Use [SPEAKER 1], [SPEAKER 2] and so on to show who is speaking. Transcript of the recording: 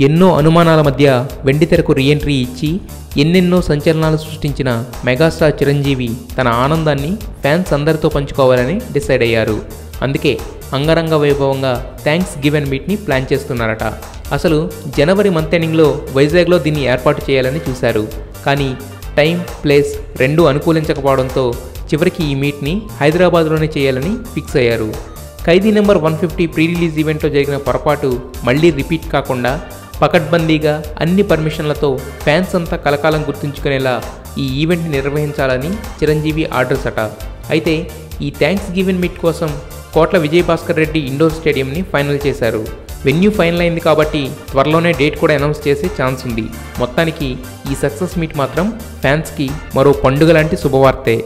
[SPEAKER 1] ఎన్నో అనుమానాల మధ్య వెండితెరకు రీఎంట్రీ ఇచ్చి ఎన్నెన్నో సంచలనాలు సృష్టించిన మెగాస్టార్ చిరంజీవి తన ఆనందాన్ని ఫ్యాన్స్ అందరితో పంచుకోవాలని డిసైడ్ అయ్యారు. అందుకే అంగరంగ వైభవంగా థ్యాంక్స్ గివెన్ మీట్ని ప్లాన్ చేస్తున్నారట. అసలు జనవరి మంత్ ఎండింగ్లో వైజాగ్లో దీన్ని ఏర్పాటు చేయాలని చూశారు. కానీ టైం, ప్లేస్ రెండూ అనుకూలించకపోవడంతో చివరికి ఈ మీట్ని హైదరాబాద్లోనే చేయాలని ఫిక్స్ అయ్యారు. ఖైదీ నెంబర్ 150 ప్రీ రిలీజ్ ఈవెంట్లో జరిగిన పొరపాటు మళ్లీ రిపీట్ కాకుండా పకడ్బందీగా అన్ని పర్మిషన్లతో ఫ్యాన్స్ అంతా కలకాలం గుర్తుంచుకునేలా ఈ ఈవెంట్ని నిర్వహించాలని చిరంజీవి ఆర్డర్స్ అట. అయితే ఈ థ్యాంక్స్ గివెన్ మీట్ కోసం కోట్ల విజయభాస్కర్ రెడ్డి ఇండోర్ స్టేడియంని ఫైనల్ చేశారు. వెన్యూ ఫైనల్ అయింది కాబట్టి త్వరలోనే డేట్ కూడా అనౌన్స్ చేసే ఛాన్స్ ఉంది. మొత్తానికి ఈ సక్సెస్ మీట్ మాత్రం ఫ్యాన్స్కి మరో పండుగ లాంటి శుభవార్తే.